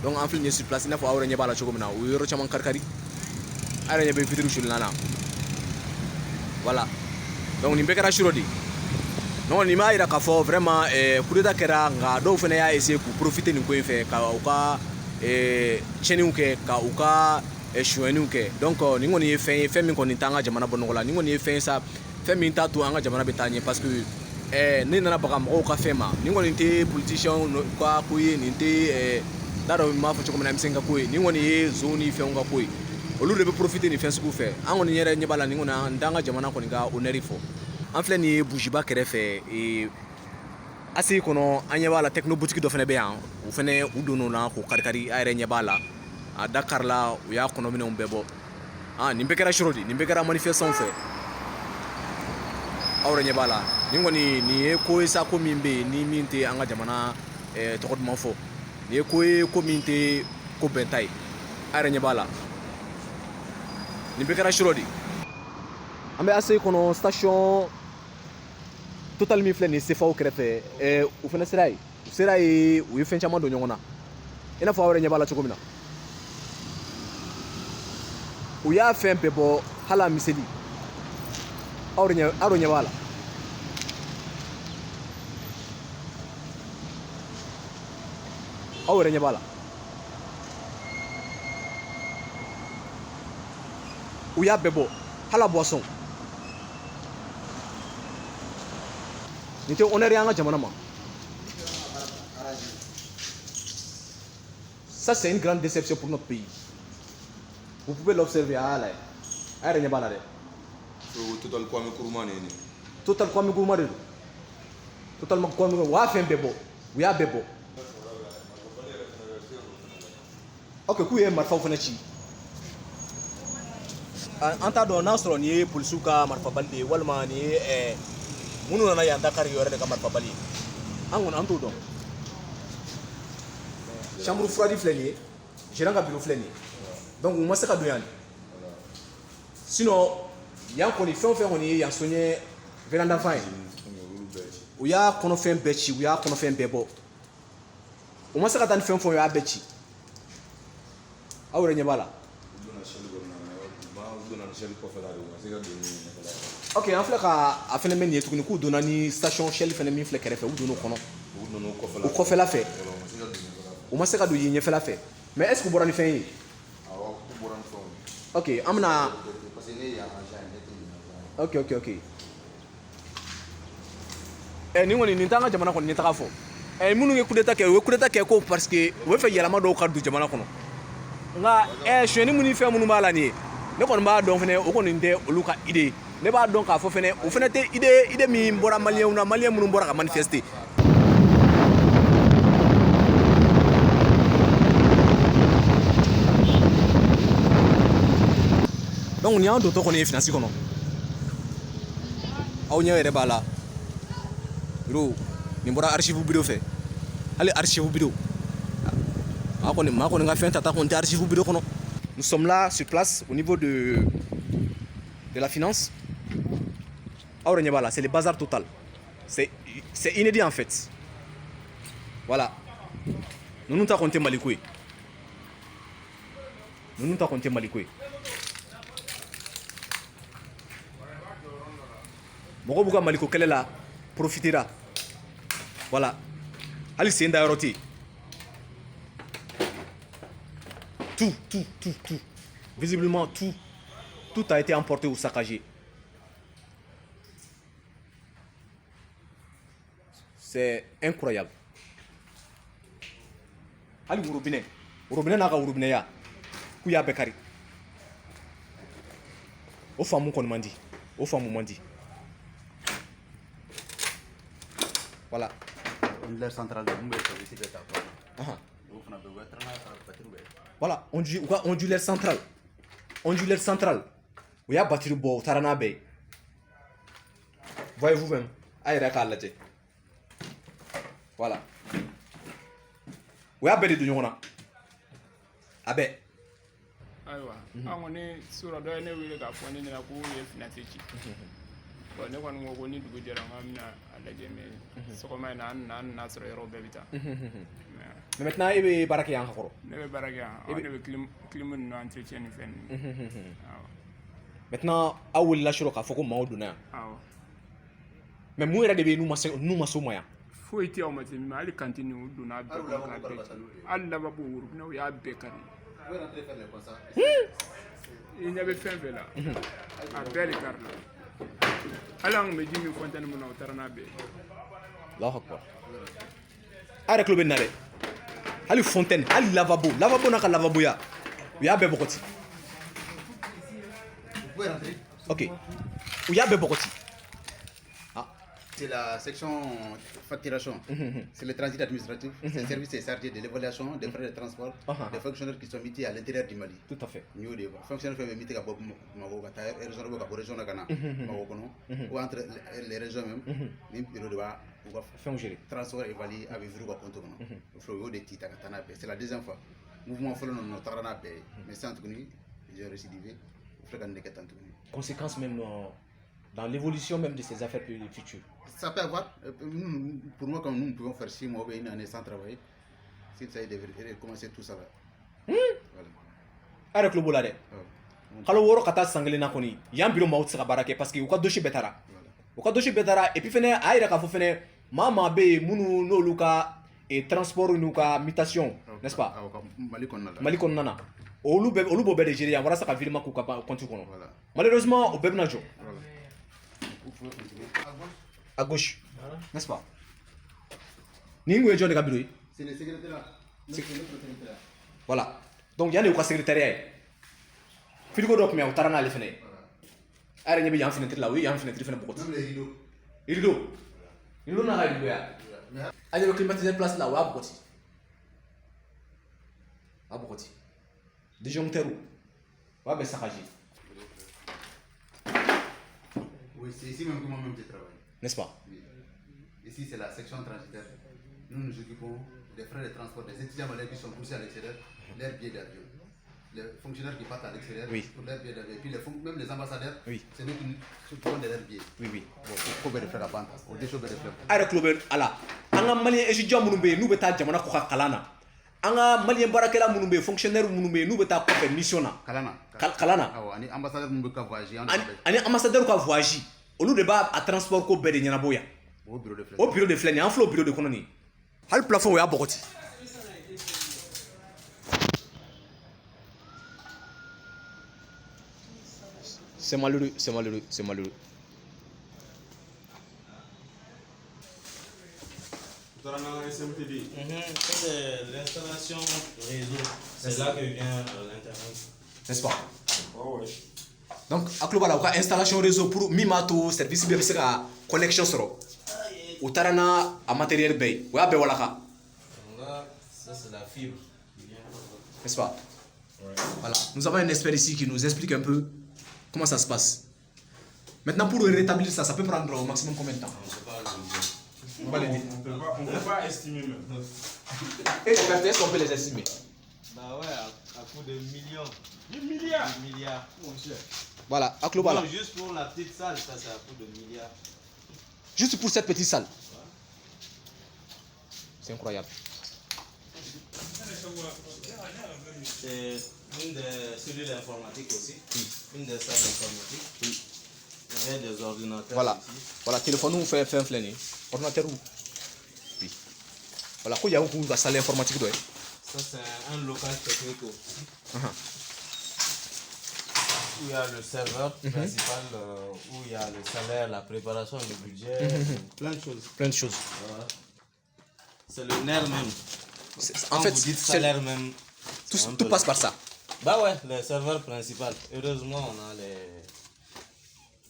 donc en filɛ sur place n'a fɔ aw yɛrɛ ɲɛ b'a la cogo min na o yɔrɔ caman kari a yɛrɛ ɲɛ bɛ vitre sulina na voilà donc nin bɛɛ kɛra suro de donc nin b'a yira k'a fɔ vraiment coup d'état kɛra nka dɔw fana y'a essayer k'u profiter nin ko in fɛ ka u ka tiɲɛniw kɛ ka u ka sonyɛniw kɛ donc nin kɔni ye fɛn ye fɛn min kɔni t'an ka jamana bɔ nɔgɔ la nin kɔni ye fɛn ye sa fɛn min t'a to an ka jamana bɛ taa ɲɛ parce que ne nana baga mɔgɔw ka fɛn ma nin kɔni tɛ politicien ka ko ye nin tɛ t'a dɔn n b'a fɔ cogo min na M5 ka ko ye nin kɔni ye zone ni fɛnw ka ko ye olu de bɛ profiter nin fɛn sugu fɛ an kɔni yɛrɛ ɲɛ b'a la nin kɔni an t'an ka jamana kɔni ka honneur fɔ an filɛ nin ye bujiba kɛrɛfɛ ACI kɔnɔ an ɲɛ b'a la techno boutique dɔ fana bɛ yan u fana u donn'o la k'o kari a yɛrɛ ɲɛ b'a la a da karila u y'a kɔnɔminɛnw bɛɛ bɔ nin bɛɛ kɛra suro de nin bɛɛ kɛra manifestant fɛ aw yɛrɛ ɲɛ b'a la nin kɔni nin ye ko ye sa ko min bɛ yen ni min tɛ an ka jamana tɔgɔ duman fɔ nin ye ko ye ko min tɛ ko bɛnta ye a yɛrɛ ɲɛ b'a la nin bɛɛ kɛra suro de an bɛ ACI kɔnɔ station Total min filɛ nin ye CFAO kɛrɛfɛ u fana sera yen u sera yen u ye fɛn caman don ɲɔgɔn na i n'a fɔ aw yɛrɛ ɲɛ b'a la cogo min na u y'a fɛn bɛɛ bɔ hali a miseli aw ɲɛ b'a la aw yɛrɛ ɲɛ b'a la u y'a bɛɛ bɔ hali a boisson nin tɛ honneur ye an ka jamana ma ça c'est une grande déception pour notre pays vous pouvez l'observer a y'a yɛrɛ ɲɛ b'a la dɛ Total Kwame Nkrumah de Total Kwame Nkrumah de don Total Kwame Nkrumah u y'a fɛn bɛɛ bɔ u y'a bɛɛ bɔ ok k'u ye marifaw fana ci an t'a dɔn n'a sɔrɔ nin ye polisiw ka marifabali de ye walima nin ye minnu nana yan Dakar yɛrɛ de ka marifabali ye an kɔni an t'o dɔn chambre froide filɛ nin ye gérant ka bureau filɛ nin ye donc u ma se ka don yan sinon yan kɔni fɛn o fɛn kɔni ye yan soɲɛ véranda fan ye u y'a kɔnɔfɛn bɛɛ ci u y'a kɔnɔfɛn bɛɛ bɔ u ma se ka taa ni fɛn fɛn u y'a bɛɛ ci aw yɛrɛ ɲɛ b'a la ok an filɛ ka a fɛnɛ mɛ nin ye tuguni k'u donna ni station Shell fɛnɛ min filɛ kɛrɛfɛ u donn'o kɔnɔ u kɔfɛla fɛ u ma se ka don yen ɲɛfɛla fɛ mais est ce que u bɔra ni fɛn ye ok an bɛna ok nin kɔni nin t'an ka jamana kɔni ɲɛtaga fɔ minnu ye coup d'état kɛ u ye coup d'état kɛ ko parce que u bɛ fɛ yɛlɛma dɔw ka don jamana kɔnɔ nka sonyɛni minnu ni fɛn minnu b'a la nin ye ne kɔni b'a dɔn fɛnɛ o kɔni tɛ olu ka idée ne b'a dɔn k'a fɔ fɛnɛ o fɛnɛ tɛ idée min bɔra maliyɛnw na maliyɛn minnu bɔra ka manifester donc nin y'an dontɔ kɔni ye finance kɔnɔ aw ɲɛ yɛrɛ b'a la biro nin bɔra archive biro fɛ hali archive biro maa kɔni ka fɛn tata kɔni tɛ archive biro kɔnɔ nous sommes là sur place au niveau de la finance aw yɛrɛ ɲɛ b'a la c'est le bazar total c'est inédit en fait voilà ninnu ta kɔni tɛ Mali ko ye ninnu ta kɔni tɛ Mali ko ye mɔgɔw b'u ka Maliko kɛlɛ la profitera voilà hali sen da yɔrɔ tɛ yen tout visiblement tout a été emporté ou saccagé c'est incroyable hali worobinɛ n'a ka worobinɛya k'u y'a bɛɛ kari o faamu kɔni man di o faamu man di voilà l'air central de Mumbai ici beta voilà ondulaire central u y'a batterie bɔ u taara n'a bɛɛ ye voyez vous même a yɛrɛ k'a lajɛ voilà u y'a bɛɛ de don ɲɔgɔn na a bɛɛ ayiwa an kɔni sura dɔ ye ne wele k'a fɔ ne ɲɛna k'u ye finance ci bon ne kɔni ko ni dugu jɛra n bɛna a lajɛ mais sɔgɔma in na an n'a sɔrɔ yɔrɔ bɛɛ bɛ taa mais maintenant e bɛ baara kɛ yan ka kɔrɔ ne bɛ baara kɛ yan ne bɛ clim ninnu entretien ni fɛn ninnu maintenant aw wulila sɔrɔ k'a fɔ ko maaw donna yan awɔ mais mun yɛrɛ de bɛ yen n'u ma s'o ma yan foyi tɛ aw ma se mais hali kantini u donna a bɛɛ kɔnɔ k'a bɛɛ ci hali lavabo worobinɛ u y'a bɛɛ kari i ɲɛ bɛ fɛn bɛɛ la a bɛɛ de kari la hali an kun bɛ ji min fontaine mun na u taara n'a bɛɛ ye Allahu akbar a yɛrɛ tulo bɛ nin na dɛ hali fontaine hali lavabo n'a ka lavaboya u y'a bɛɛ bɔgɔti ok u y'a bɛɛ bɔgɔti C'est la section facturation. C'est le transit administratif. C'est un service chargé de l'évaluation des frais de transport des fonctionnaires qui sont mis à l'intérieur du Mali. Tout à fait. Nous, les fonctionnaires qui sont mis à région ou entre les régions même, les bureaux de bas, transport évalué avec Vruba Contour. C'est la deuxième fois. Mouvement follow notre tarana mais sans tenir, j'ai récidivé. Conséquence même dans l'évolution même de ces affaires futures. Ça peut avoir, pour moi, comme nous pouvons faire 6 mois, une année sans travailler, s'il s'agit de recommencer tout ça là. Avec le bolade. Kalau woro kata sangale na koni, yan biro maut sera barake parce que u ka dossier betara. U ka dossier betara et puis fene ayira ka fo fene mama be munu no luka et transport nuka mutation, n'est-ce pas? Mali konnana. Olu bo be de gérer wara sa ka virement ku ka compte kono. Malheureusement, au bebna jo. À gauche, n'est-ce pas? Ningu est John Gabriel. C'est le secrétaire. Voilà. Donc il y a le secrétariat. Frigo doc mais au tarana le fene. Ara nyabi yan fenêtre là, oui, yan fenêtre fene beaucoup. Même les rideaux. Rideau na rideau ya. Aje le climatiseur place là, wa beaucoup. A beaucoup. Disjoncteur. Wa be sakaji. Oui, c'est ici même que moi-même je travaille. N'est-ce pas? Oui. Ici, c'est la section transitaire. Nous nous occupons des frais de transport des étudiants malais qui sont poussés à l'extérieur, leurs billets d'avion. Les fonctionnaires qui partent à l'extérieur pour leurs billets d'avion. Et puis même les ambassadeurs, c'est nous qui nous occupons de leurs billets. Oui. Bon, pour faire la bande, au déchaud de fleurs. Avec le ala, anga malien étudiant munumbe, nous beta jamana ko kalana. Anga malien barakela munumbe, fonctionnaire munumbe, nous beta ko missiona. Kalana. Ah, ani ambassadeur munumbe ka voyager. Ani ambassadeur ka voyager. Olu de ba a transport ko bede nyana boya. Au bureau de flène, en flot bureau de kononi. Hal plafond ya bokoti. C'est malheureux. C'est l'installation réseau. C'est là que vient l'internet. N'est-ce pas? Oh, oui. Donc, à Global, on a installation réseau pour Mimato, service de connexion sur au Tarana à matériel bay. Ouais, ben voilà. Là, ça c'est la fibre qui vient. N'est-ce pas? Ouais. Voilà. Nous avons un expert ici qui nous explique un peu comment ça se passe. Maintenant, pour rétablir ça, ça peut prendre au maximum combien de temps? On ne peut pas estimer même. Et les pertes, est-ce qu'on peut les estimer? Bah ouais, à coup de millions. 10 milliards. 10 milliards. Mon cher. Voilà, à Global. Non, juste pour la petite salle, ça c'est à coup de milliards. Juste pour cette petite salle. C'est incroyable. C'est une des cellules informatiques aussi. Une des salles informatiques. Il y a des ordinateurs. Voilà. Ici. Voilà, téléphone nous fait un flâner. Ordinateur où? Oui. Voilà, il y a une salle informatique. Ça c'est un local technique aussi. Où il y a le serveur principal, où il y a le salaire, la préparation du budget, plein de choses. Plein de choses. Voilà. C'est le nerf même. En fait, vous dites salaire même. Tout passe par ça. Bah ouais, le serveur principal. Heureusement,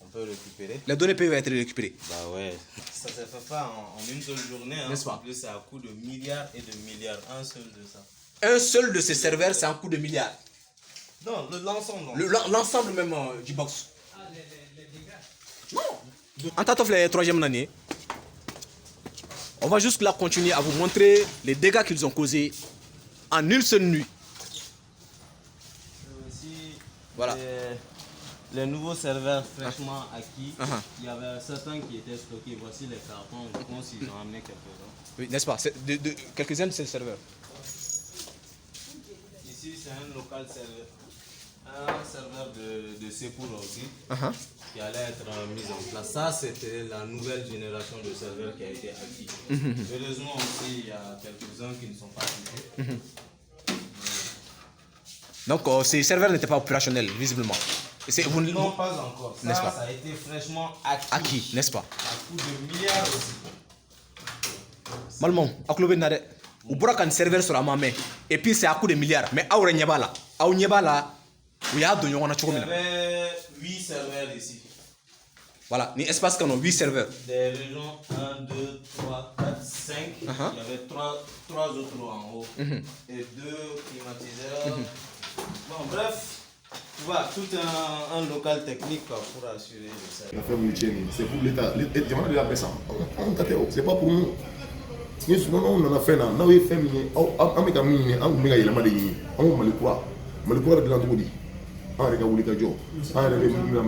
on peut récupérer. Les données peuvent être récupérées. Bah ouais. Ça se fait pas en une seule journée. N'est-ce pas? En plus, c'est à coût de milliards et de milliards. Un seul de ça. Un seul de ces serveurs, c'est un coût de milliards. Non, l'ensemble. L'ensemble même du box. Les dégâts. Non. En tant que la troisième année, on va juste là continuer à vous montrer les dégâts qu'ils ont causés en une seule nuit. Ici, Voilà. les nouveaux serveurs fraîchement acquis, il y avait certains qui étaient stockés. Voici les cartons. Je pense qu'ils ont amené quelques-uns. Oui, n'est-ce pas? Quelques-uns de ces serveurs. Ici, c'est un local serveur. Un serveur de Sepour aussi, qui allait être mis en place. Ça, c'était la nouvelle génération de serveurs qui a été acquis. Heureusement aussi, il y a quelques-uns qui ne sont pas touchés. Donc, ces serveurs n'étaient pas opérationnels, visiblement. Non, pas encore. Ça, ça a été fraîchement acquis. N'est-ce pas? À coût de milliards aussi. Malmon, à Clobé Nade, ou bora un serveur sur la main, et puis c'est à coup de milliards. Mais à Nyabala, il y a 8 serveurs ici. Voilà, ni espace qu'on a 8 serveurs. Des régions 1, 2, 3, 4, 5. Il y avait 3 autres en haut. Et 2 climatiseurs. Bon, bref, tu vois, tout un local technique pour assurer le service. La ferme Micheni, c'est pour l'État. L'État de la paix, c'est pas pour nous. On en a fait là. On a fait on a mis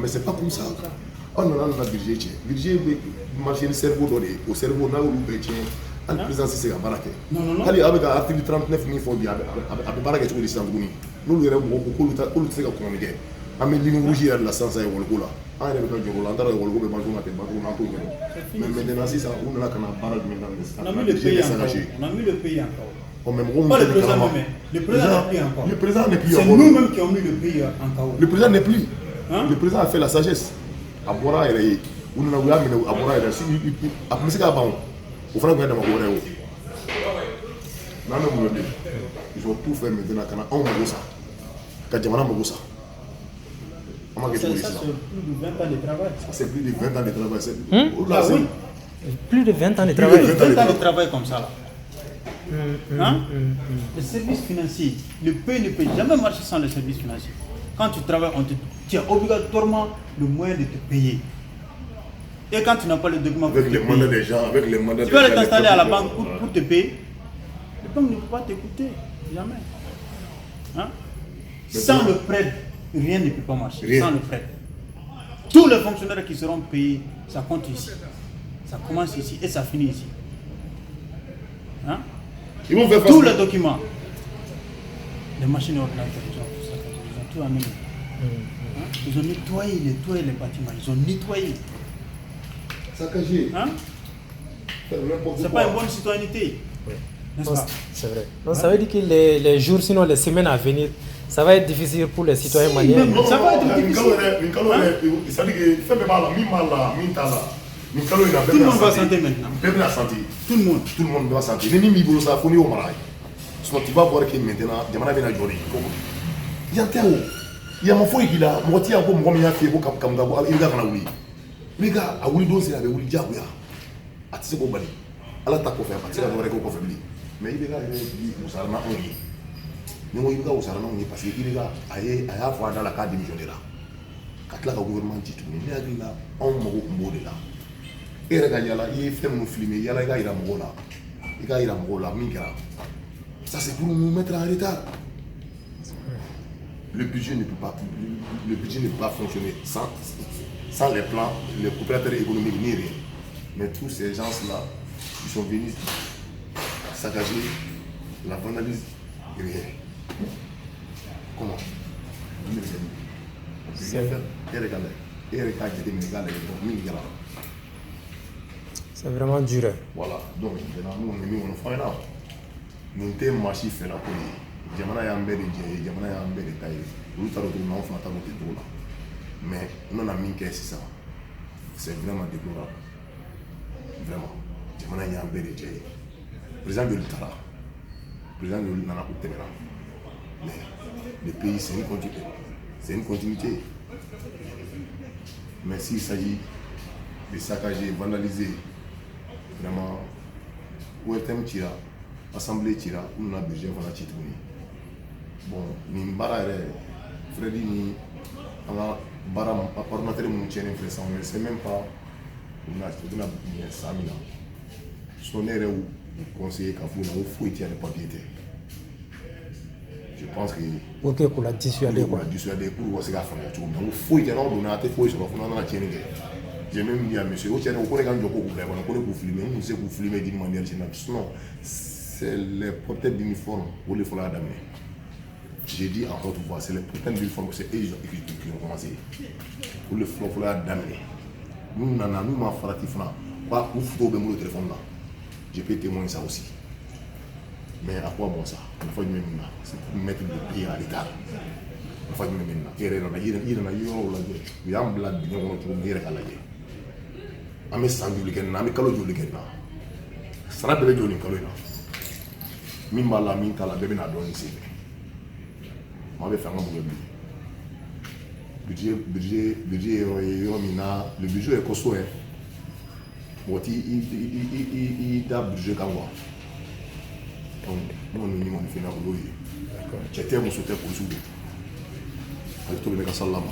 mais c'est pas comme ça. On a dirigé. Dirigé marché le cerveau donné. Au cerveau, on a eu le président c'est la baraque. Non. Allez, avec l'article 39 000 fonds, avec baraque sur les stands. Nous, nous avons beaucoup de temps pour communiquer. On a mis l'immobilier à la sens à Wolgola. On a mis le Wolgo, mais maintenant, c'est ça. On a mis le pays encore. Pas le président même. Le président n'est plus encore. Le président n'est plus. C'est nous-mêmes qui avons mis le pays en chaos. Le président n'est plus. Le président a fait la sagesse. Abora est on a voulu amener Abora est si après c'est qu'à bon au fond de Abora ils ont tout fait maintenant quand on a ça quand Jamana Mogosa on a fait ça plus de 20 ans de travail c'est plus de 20 ans de travail plus de 20 ans de travail 20 ans de travail comme ça là. Le service financier, le pays ne peut jamais marcher sans le service financier. Quand tu travailles, tu as obligatoirement le moyen de te payer. Et quand tu n'as pas le document pour avec les mandats des gens, avec les mandats tu vas t'installer à la banque pour te payer. La banque ne peut pas t'écouter, jamais. Sans le prêt, rien ne peut pas marcher. Rien. Sans le prêt. Tous les fonctionnaires qui seront payés, ça compte ici. Ça commence ici et ça finit ici. Ils vont faire tous les documents, les machines ordinateurs, ils ont tout amené. Ils ont nettoyé les bâtiments, ils ont nettoyé. Saccagé. C'est pas une bonne citoyenneté. Oui. C'est vrai. Donc, ça veut dire que les jours, sinon les semaines à venir, ça va être difficile pour les citoyens maliens. Ça va être difficile. Tout le monde va santé maintenant. Tout le monde doit santé. Ni mi ça faut ni au maraï. Soit tu vas voir que maintenant, Jamana vient à Jori. Il y a un terreau. Il y a mon foyer qui là, moi tiens encore moi fait comme d'abord il gars kana wuli. Les gars a wuli dosi avec wuli jabu ya. Atise ko bali. Ala ta ko faire partir da ko ko febli. Mais il gars il usarna ongi. Ni mo il gars usarna ongi parce que il gars aya fois dans la cadre démissionnaire là. Katla ka gouvernement titre ni agri là on mo ko mbode là. Et regarde, il fait nous filmer, il y a la gars ça c'est pour nous mettre en retard. Le budget ne peut pas fonctionner sans les plans, les opérateurs économiques ni rien. Mais tous ces gens-là, ils sont venus saccager la vandalisme et rien. Comment? C'est vraiment dur. Voilà, donc maintenant nous on est mis en fin là. Nous sommes marchés faire la police. Jamana ya mbele je, jamana ya mbele taille. Nous t'avons tout non fanta beaucoup de là. Mais non a mis qu'est-ce ça. C'est vraiment déplorable. Vraiment. Jamana ya mbele je. Président de l'État. Président de l'État n'a pas mais le pays c'est une continuité. C'est une continuité. Mais s'il s'agit de saccager, vandaliser, vraiment, où est-ce tira, assemblée tira, on a besoin de la chitouni. Bon, ni bara Freddy ni ala bara ordinateur mon tient impression, mais c'est même pas on a Samina. Son erreur ou conseiller Kafou na ou faut tirer les papiers. Je pense que ok pour la dissuader pour la dissuader pour se faire faire tout donc faut y aller on a été faut sur on a tienné j'ai même dit à monsieur au tiens au connaît quand je peux on connaît pour filmer on sait pour filmer d'une manière générale sinon c'est les porteurs d'uniforme pour les followers d'amener j'ai dit en haute voix c'est les porteurs d'uniforme c'est eux qui ont commencé pour les followers d'amener nous nana nous m'a farati fana pas ou photo be mon téléphone là je peux témoigner ça aussi mais à quoi bon ça il faut même là c'est pour mettre le pied à l'écart il faut même là et il na yo la je y a un blad bien on trouve dire à la je ame sandu le na ame kalo joli kenna sara bele joli kalo na min bala min kala bebe na don ici ma be faire un budget yo mina le budget est costaud hein Moti il da budget quand moi donc nous nous on fait na boulot j'étais mon sauteur pour souder avec tout le mec à salam